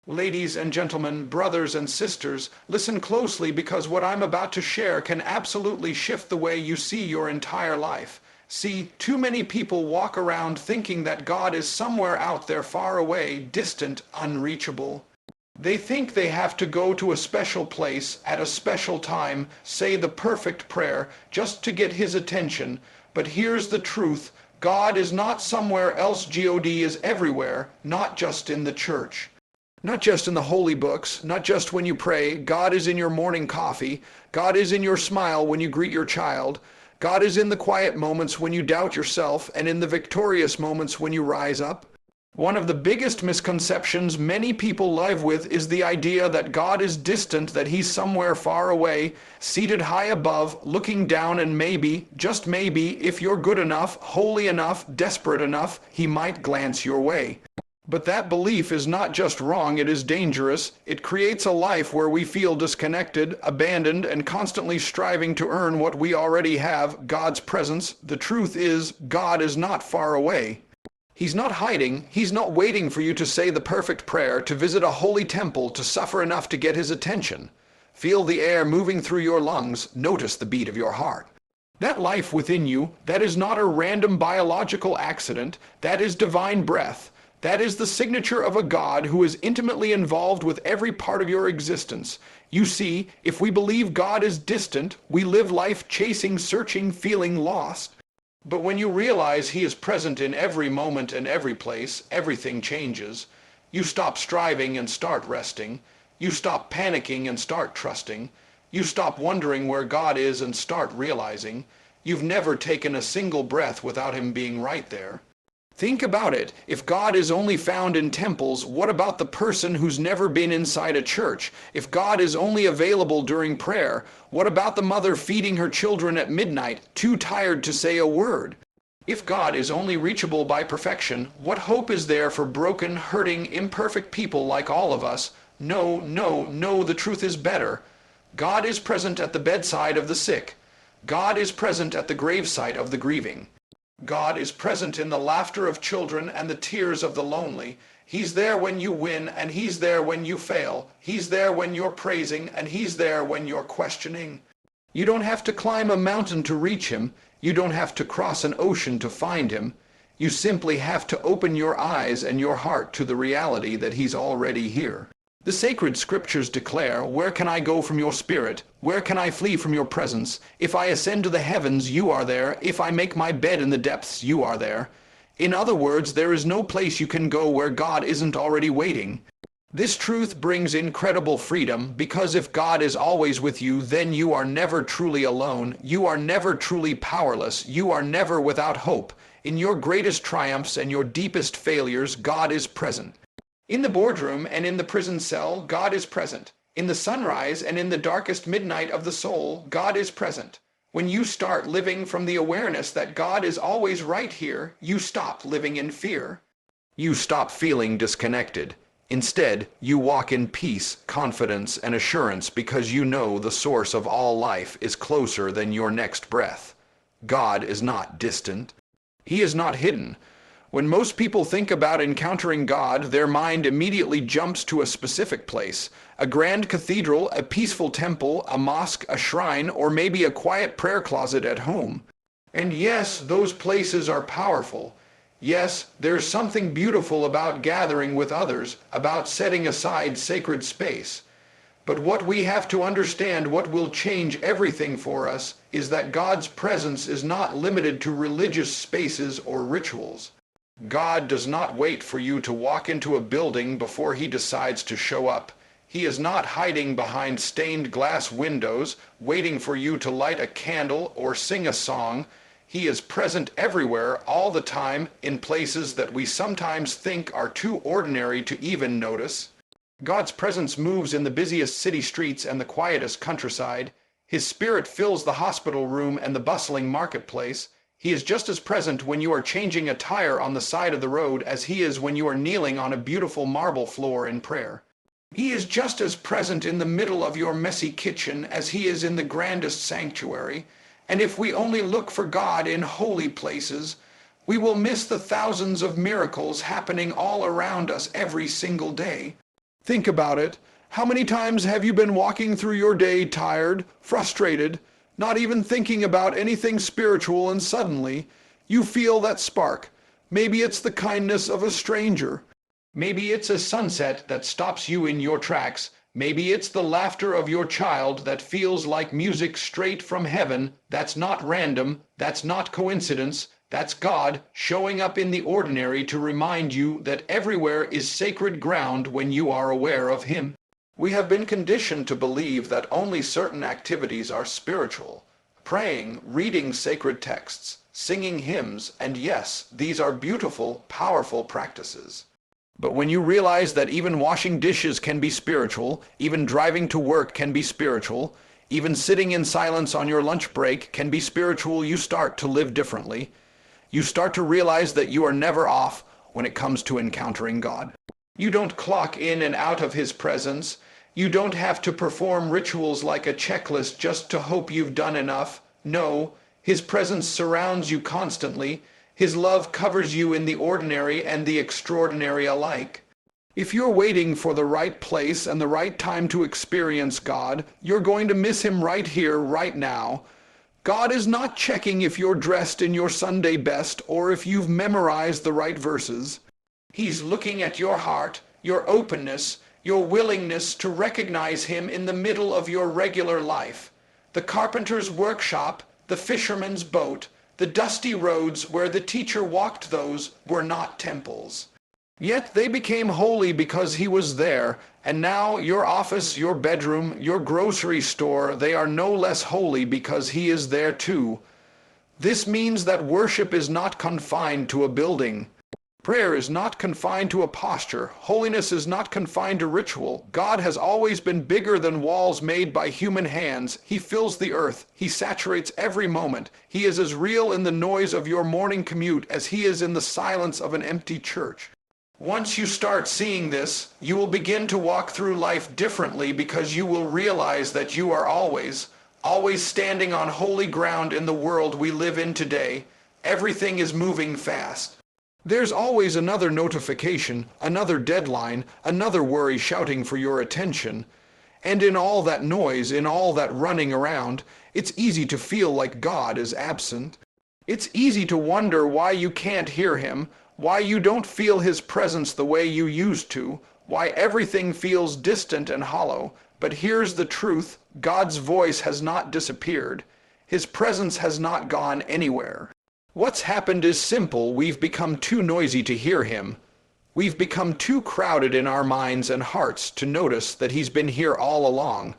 Ladies and gentlemen, brothers and sisters, listen closely because what I'm about to share can absolutely shift the way you see your entire life. See, too many people walk around thinking that God is somewhere out there far away, distant, unreachable. They think they have to go to a special place at a special time, say the perfect prayer, just to get his attention. But here's the truth. God is not somewhere else. God is everywhere, not just in the church. Not just in the holy books, not just when you pray. God is in your morning coffee. God is in your smile when you greet your child. God is in the quiet moments when you doubt yourself and in the victorious moments when you rise up. One of the biggest misconceptions many people live with is the idea that God is distant, that he's somewhere far away, seated high above, looking down, and maybe, just maybe, if you're good enough, holy enough, desperate enough, he might glance your way. But that belief is not just wrong, it is dangerous. It creates a life where we feel disconnected, abandoned, and constantly striving to earn what we already have, God's presence. The truth is, God is not far away. He's not hiding. He's not waiting for you to say the perfect prayer, to visit a holy temple, to suffer enough to get his attention. Feel the air moving through your lungs. Notice the beat of your heart. That life within you, that is not a random biological accident. That is divine breath. That is the signature of a God who is intimately involved with every part of your existence. You see, if we believe God is distant, we live life chasing, searching, feeling lost. But when you realize he is present in every moment and every place, everything changes. You stop striving and start resting. You stop panicking and start trusting. You stop wondering where God is and start realizing. You've never taken a single breath without him being right there. Think about it. If God is only found in temples, what about the person who's never been inside a church? If God is only available during prayer, what about the mother feeding her children at midnight, too tired to say a word? If God is only reachable by perfection, what hope is there for broken, hurting, imperfect people like all of us? No, no, no, the truth is better. God is present at the bedside of the sick. God is present at the gravesite of the grieving. God is present in the laughter of children and the tears of the lonely. He's there when you win, and he's there when you fail. He's there when you're praising, and he's there when you're questioning. You don't have to climb a mountain to reach him. You don't have to cross an ocean to find him. You simply have to open your eyes and your heart to the reality that he's already here. The sacred scriptures declare, "Where can I go from your spirit? Where can I flee from your presence? If I ascend to the heavens, you are there. If I make my bed in the depths, you are there." In other words, there is no place you can go where God isn't already waiting. This truth brings incredible freedom, because if God is always with you, then you are never truly alone. You are never truly powerless. You are never without hope. In your greatest triumphs and your deepest failures, God is present. In the boardroom and in the prison cell, God is present. In the sunrise and in the darkest midnight of the soul, God is present. When you start living from the awareness that God is always right here, you stop living in fear. You stop feeling disconnected. Instead, you walk in peace, confidence, and assurance because you know the source of all life is closer than your next breath. God is not distant. He is not hidden. When most people think about encountering God, their mind immediately jumps to a specific place. A grand cathedral, a peaceful temple, a mosque, a shrine, or maybe a quiet prayer closet at home. And yes, those places are powerful. Yes, there's something beautiful about gathering with others, about setting aside sacred space. But what we have to understand, what will change everything for us, is that God's presence is not limited to religious spaces or rituals. God does not wait for you to walk into a building before he decides to show up. He is not hiding behind stained glass windows, waiting for you to light a candle or sing a song. He is present everywhere, all the time, in places that we sometimes think are too ordinary to even notice. God's presence moves in the busiest city streets and the quietest countryside. His spirit fills the hospital room and the bustling marketplace. He is just as present when you are changing a tire on the side of the road as he is when you are kneeling on a beautiful marble floor in prayer. He is just as present in the middle of your messy kitchen as he is in the grandest sanctuary. And if we only look for God in holy places, we will miss the thousands of miracles happening all around us every single day. Think about it. How many times have you been walking through your day tired, frustrated, not even thinking about anything spiritual, and suddenly you feel that spark? Maybe it's the kindness of a stranger. Maybe it's a sunset that stops you in your tracks. Maybe it's the laughter of your child that feels like music straight from heaven. That's not random. That's not coincidence. That's God showing up in the ordinary to remind you that everywhere is sacred ground when you are aware of Him. We have been conditioned to believe that only certain activities are spiritual. Praying, reading sacred texts, singing hymns, and yes, these are beautiful, powerful practices. But when you realize that even washing dishes can be spiritual, even driving to work can be spiritual, even sitting in silence on your lunch break can be spiritual, you start to live differently. You start to realize that you are never off when it comes to encountering God. You don't clock in and out of His presence. You don't have to perform rituals like a checklist just to hope you've done enough. No, His presence surrounds you constantly. His love covers you in the ordinary and the extraordinary alike. If you're waiting for the right place and the right time to experience God, you're going to miss Him right here, right now. God is not checking if you're dressed in your Sunday best or if you've memorized the right verses. He's looking at your heart, your openness, your willingness to recognize Him in the middle of your regular life. The carpenter's workshop, the fisherman's boat, the dusty roads where the teacher walked, those were not temples. Yet they became holy because He was there, and now your office, your bedroom, your grocery store, they are no less holy because He is there too. This means that worship is not confined to a building. Prayer is not confined to a posture. Holiness is not confined to ritual. God has always been bigger than walls made by human hands. He fills the earth. He saturates every moment. He is as real in the noise of your morning commute as He is in the silence of an empty church. Once you start seeing this, you will begin to walk through life differently because you will realize that you are always standing on holy ground in the world we live in today. Everything is moving fast. There's always another notification, another deadline, another worry shouting for your attention. And in all that noise, in all that running around, it's easy to feel like God is absent. It's easy to wonder why you can't hear Him, why you don't feel His presence the way you used to, why everything feels distant and hollow. But here's the truth: God's voice has not disappeared. His presence has not gone anywhere. What's happened is simple. We've become too noisy to hear Him. We've become too crowded in our minds and hearts to notice that He's been here all along.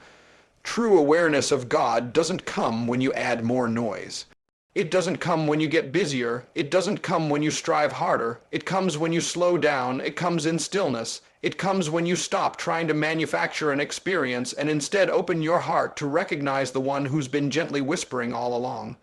True awareness of God doesn't come when you add more noise. It doesn't come when you get busier. It doesn't come when you strive harder. It comes when you slow down. It comes in stillness. It comes when you stop trying to manufacture an experience and instead open your heart to recognize the one who's been gently whispering all along.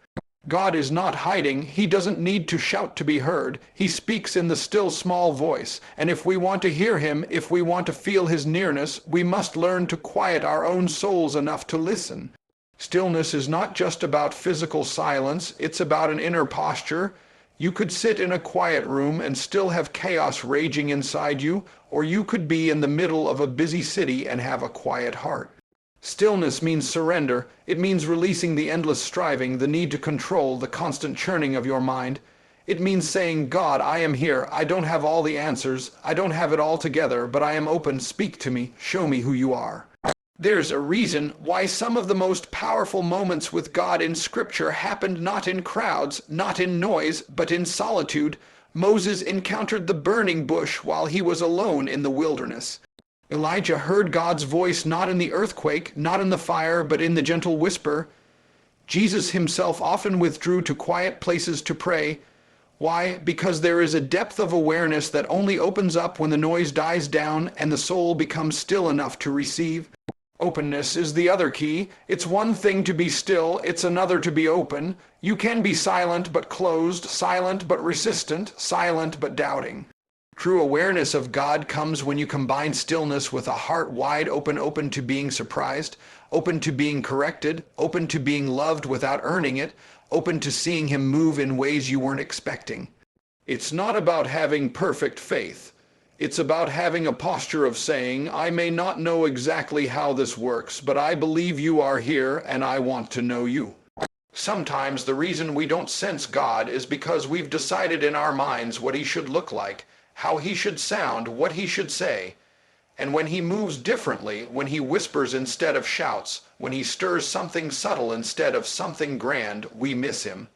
God is not hiding. He doesn't need to shout to be heard. He speaks in the still small voice. And if we want to hear Him, if we want to feel His nearness, we must learn to quiet our own souls enough to listen. Stillness is not just about physical silence, it's about an inner posture. You could sit in a quiet room and still have chaos raging inside you, or you could be in the middle of a busy city and have a quiet heart. Stillness means surrender. It means releasing the endless striving, the need to control, the constant churning of your mind. It means saying, God, I am here. I don't have all the answers. I don't have it all together, but I am open. Speak to me. Show me who you are. There's a reason why some of the most powerful moments with God in Scripture happened not in crowds, not in noise, but in solitude. Moses encountered the burning bush while he was alone in the wilderness. Elijah heard God's voice not in the earthquake, not in the fire, but in the gentle whisper. Jesus Himself often withdrew to quiet places to pray. Why? Because there is a depth of awareness that only opens up when the noise dies down and the soul becomes still enough to receive. Openness is the other key. It's one thing to be still, it's another to be open. You can be silent but closed, silent but resistant, silent but doubting. True awareness of God comes when you combine stillness with a heart wide open, open to being surprised, open to being corrected, open to being loved without earning it, open to seeing Him move in ways you weren't expecting. It's not about having perfect faith. It's about having a posture of saying, I may not know exactly how this works, but I believe you are here and I want to know you. Sometimes the reason we don't sense God is because we've decided in our minds what he should look like, how he should sound, what he should say. And when he moves differently, when he whispers instead of shouts, when he stirs something subtle instead of something grand, we miss him.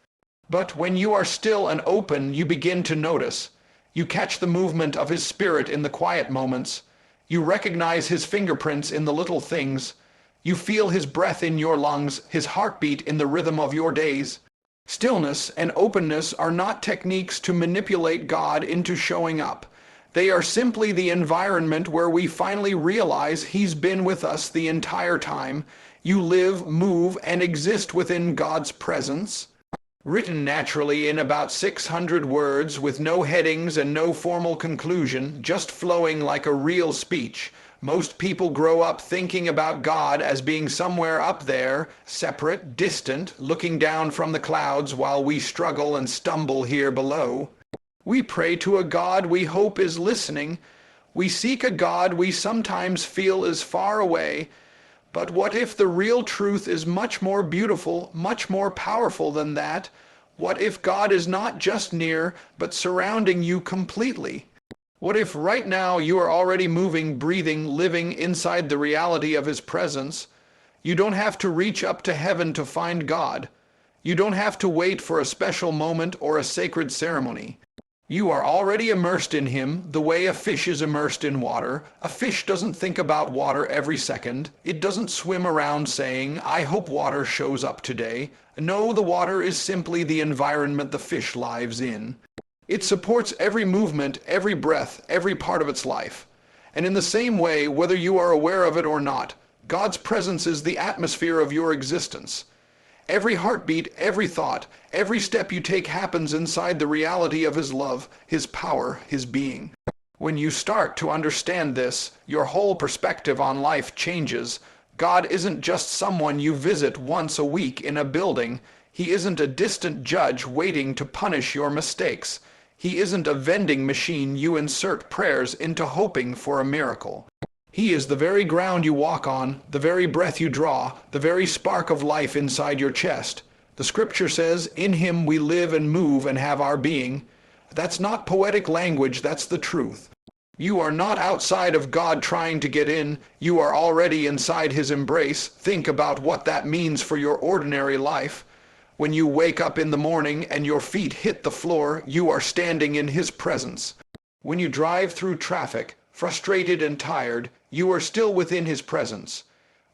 But when you are still and open, you begin to notice. You catch the movement of his spirit in the quiet moments. You recognize his fingerprints in the little things. You feel his breath in your lungs, his heartbeat in the rhythm of your days. Stillness and openness are not techniques to manipulate God into showing up. They are simply the environment where we finally realize he's been with us the entire time. You live, move, and exist within God's presence. Written naturally in about 600 words with no headings and no formal conclusion, just flowing like a real speech. Most people grow up thinking about God as being somewhere up there, separate, distant, looking down from the clouds while we struggle and stumble here below. We pray to a God we hope is listening. We seek a God we sometimes feel is far away. But what if the real truth is much more beautiful, much more powerful than that? What if God is not just near, but surrounding you completely? What if right now you are already moving, breathing, living inside the reality of his presence? You don't have to reach up to heaven to find God. You don't have to wait for a special moment or a sacred ceremony. You are already immersed in him the way a fish is immersed in water. A fish doesn't think about water every second. It doesn't swim around saying, I hope water shows up today. No, the water is simply the environment the fish lives in. It supports every movement, every breath, every part of its life. And in the same way, whether you are aware of it or not, God's presence is the atmosphere of your existence. Every heartbeat, every thought, every step you take happens inside the reality of his love, his power, his being. When you start to understand this, your whole perspective on life changes. God isn't just someone you visit once a week in a building. He isn't a distant judge waiting to punish your mistakes. He isn't a vending machine you insert prayers into hoping for a miracle. He is the very ground you walk on, the very breath you draw, the very spark of life inside your chest. The scripture says, in him we live and move and have our being. That's not poetic language, that's the truth. You are not outside of God trying to get in. You are already inside his embrace. Think about what that means for your ordinary life. When you wake up in the morning and your feet hit the floor, you are standing in his presence. When you drive through traffic, frustrated and tired, you are still within his presence.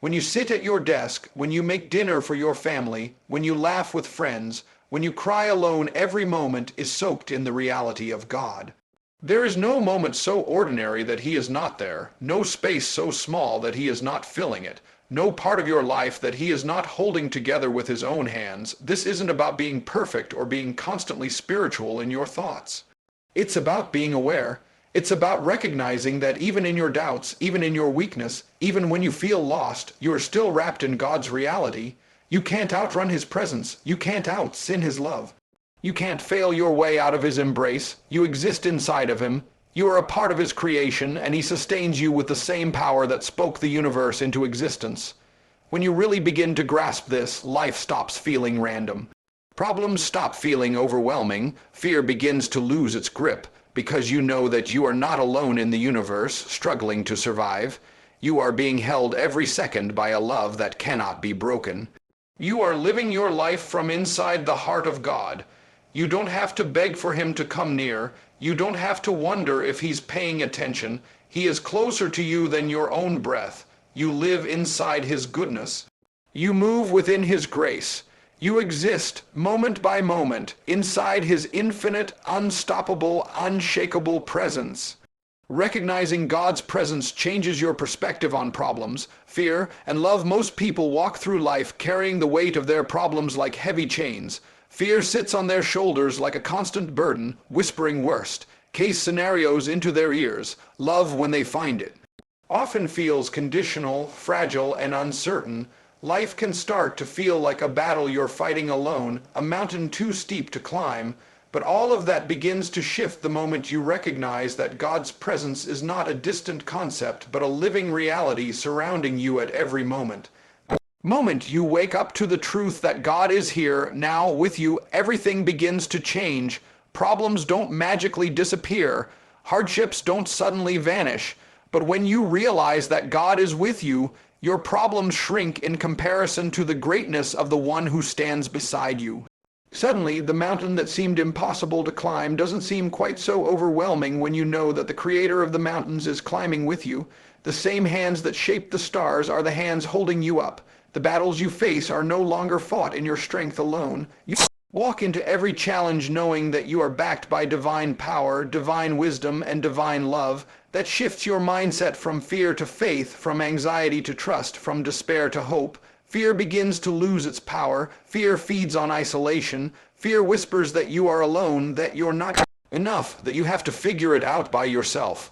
When you sit at your desk, when you make dinner for your family, when you laugh with friends, when you cry alone, every moment is soaked in the reality of God. There is no moment so ordinary that he is not there, no space so small that he is not filling it, no part of your life that he is not holding together with his own hands. This isn't about being perfect or being constantly spiritual in your thoughts. It's about being aware. It's about recognizing that even in your doubts, even in your weakness, even when you feel lost, you are still wrapped in God's reality. You can't outrun his presence. You can't out-sin his love. You can't fail your way out of his embrace. You exist inside of him. You are a part of his creation, and he sustains you with the same power that spoke the universe into existence. When you really begin to grasp this, life stops feeling random. Problems stop feeling overwhelming. Fear begins to lose its grip, because you know that you are not alone in the universe, struggling to survive. You are being held every second by a love that cannot be broken. You are living your life from inside the heart of God. You don't have to beg for him to come near. You don't have to wonder if he's paying attention. He is closer to you than your own breath. You live inside his goodness. You move within his grace. You exist, moment by moment, inside his infinite, unstoppable, unshakable presence. Recognizing God's presence changes your perspective on problems, fear, and love. Most people walk through life carrying the weight of their problems like heavy chains. Fear sits on their shoulders like a constant burden, whispering worst case scenarios into their ears. Love, when they find it, often feels conditional, fragile, and uncertain. Life can start to feel like a battle you're fighting alone, a mountain too steep to climb. But all of that begins to shift the moment you recognize that God's presence is not a distant concept, but a living reality surrounding you at every moment. The moment you wake up to the truth that God is here, now with you, everything begins to change. Problems don't magically disappear. Hardships don't suddenly vanish. But when you realize that God is with you, your problems shrink in comparison to the greatness of the one who stands beside you. Suddenly, the mountain that seemed impossible to climb doesn't seem quite so overwhelming when you know that the creator of the mountains is climbing with you. The same hands that shaped the stars are the hands holding you up. The battles you face are no longer fought in your strength alone. You walk into every challenge knowing that you are backed by divine power, divine wisdom, and divine love. That shifts your mindset from fear to faith, from anxiety to trust, from despair to hope. Fear begins to lose its power. Fear feeds on isolation. Fear whispers that you are alone, that you're not enough, that you have to figure it out by yourself.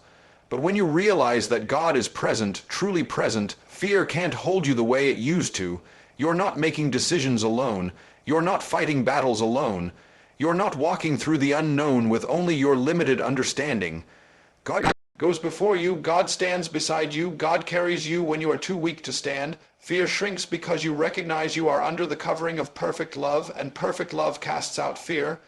But when you realize that God is present, truly present, fear can't hold you the way it used to. You're not making decisions alone. You're not fighting battles alone. You're not walking through the unknown with only your limited understanding. God goes before you. God stands beside you. God carries you when you are too weak to stand. Fear shrinks because you recognize you are under the covering of perfect love, and perfect love casts out fear.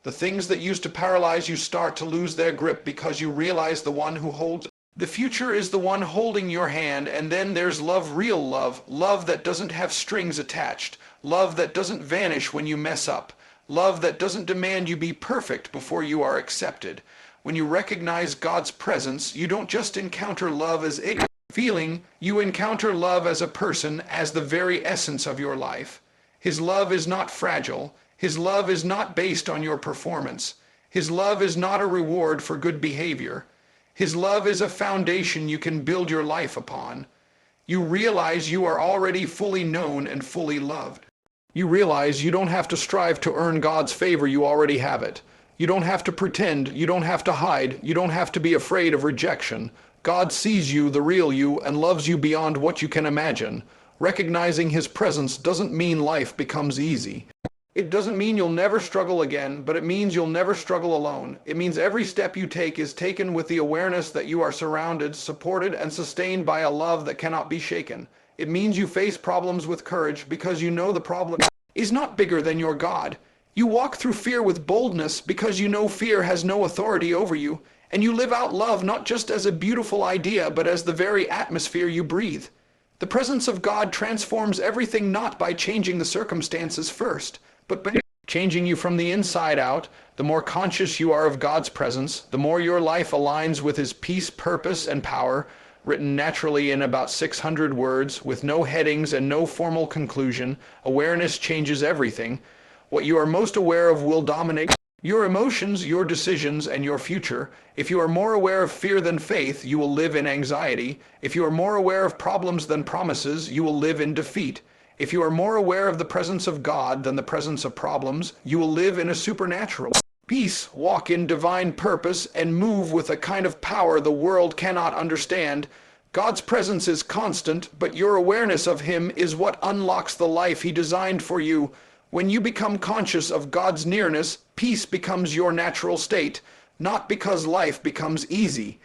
The things that used to paralyze you start to lose their grip because you realize the one who holds the future is the one holding your hand. And then there's love, real love, love that doesn't have strings attached, love that doesn't vanish when you mess up, love that doesn't demand you be perfect before you are accepted. When you recognize God's presence, you don't just encounter love as a feeling, you encounter love as a person, as the very essence of your life. His love is not fragile. His love is not based on your performance. His love is not a reward for good behavior. His love is a foundation you can build your life upon. You realize you are already fully known and fully loved. You realize you don't have to strive to earn God's favor, you already have it. You don't have to pretend, you don't have to hide, you don't have to be afraid of rejection. God sees you, the real you, and loves you beyond what you can imagine. Recognizing his presence doesn't mean life becomes easy. It doesn't mean you'll never struggle again, but it means you'll never struggle alone. It means every step you take is taken with the awareness that you are surrounded, supported, and sustained by a love that cannot be shaken. It means you face problems with courage because you know the problem is not bigger than your God. You walk through fear with boldness because you know fear has no authority over you. And you live out love not just as a beautiful idea, but as the very atmosphere you breathe. The presence of God transforms everything not by changing the circumstances first, but by changing you from the inside out. The more conscious you are of God's presence, the more your life aligns with his peace, purpose, and power, written naturally in about 600 words, with no headings and no formal conclusion. Awareness changes everything. What you are most aware of will dominate your emotions, your decisions, and your future. If you are more aware of fear than faith, you will live in anxiety. If you are more aware of problems than promises, you will live in defeat. If you are more aware of the presence of God than the presence of problems, you will live in a supernatural peace, walk in divine purpose, and move with a kind of power the world cannot understand. God's presence is constant, but your awareness of him is what unlocks the life he designed for you. When you become conscious of God's nearness, peace becomes your natural state, not because life becomes easy,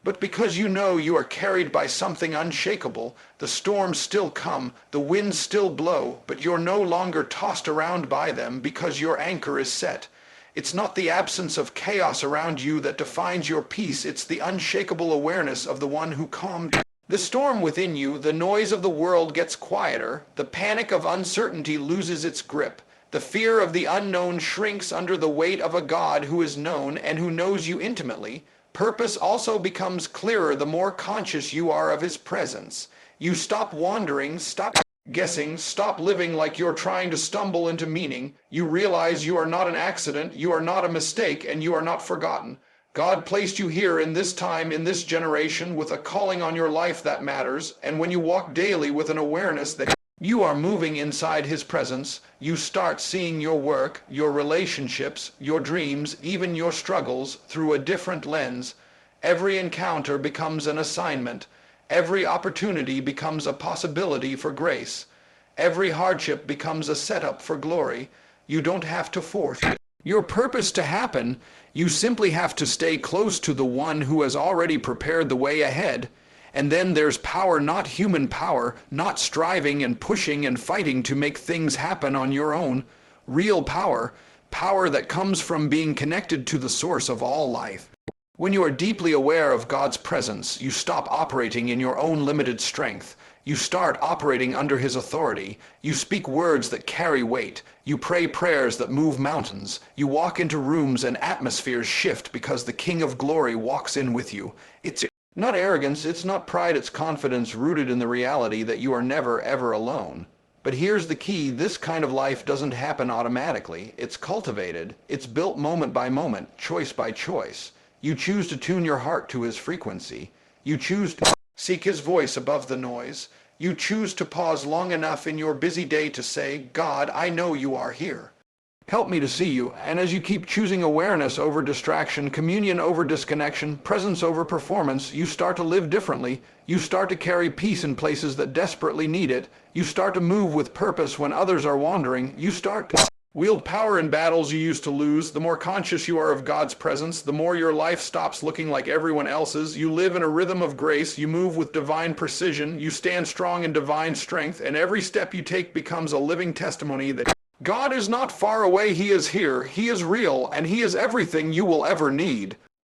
but because you know you are carried by something unshakable. The storms still come, the winds still blow, but you're no longer tossed around by them because your anchor is set. It's not the absence of chaos around you that defines your peace, it's the unshakable awareness of the one who calmed the storm within you. The noise of the world gets quieter, the panic of uncertainty loses its grip. The fear of the unknown shrinks under the weight of a God who is known and who knows you intimately. Purpose also becomes clearer the more conscious you are of his presence. You stop wandering, stop guessing, stop living like you're trying to stumble into meaning. You realize you are not an accident, you are not a mistake, and you are not forgotten. God placed you here in this time, in this generation, with a calling on your life that matters, and when you walk daily with an awareness that you are moving inside his presence, you start seeing your work, your relationships, your dreams, even your struggles through a different lens. Every encounter becomes an assignment. Every opportunity becomes a possibility for grace. Every hardship becomes a setup for glory. You don't have to force your purpose to happen, you simply have to stay close to the one who has already prepared the way ahead. And then there's power, not human power, not striving and pushing and fighting to make things happen on your own. Real power, power that comes from being connected to the source of all life. When you are deeply aware of God's presence, you stop operating in your own limited strength. You start operating under His authority. You speak words that carry weight. You pray prayers that move mountains. You walk into rooms and atmospheres shift because the King of Glory walks in with you. It's not arrogance, it's not pride, it's confidence rooted in the reality that you are never, ever alone. But here's the key, this kind of life doesn't happen automatically. It's cultivated. It's built moment by moment, choice by choice. You choose to tune your heart to His frequency. You choose to seek His voice above the noise. You choose to pause long enough in your busy day to say, God, I know you are here. Help me to see you. And as you keep choosing awareness over distraction, communion over disconnection, presence over performance, you start to live differently. You start to carry peace in places that desperately need it. You start to move with purpose when others are wandering. You start to wield power in battles you used to lose. The more conscious you are of God's presence, the more your life stops looking like everyone else's. You live in a rhythm of grace. You move with divine precision. You stand strong in divine strength. And every step you take becomes a living testimony that God is not far away. He is here. He is real. And He is everything you will ever need.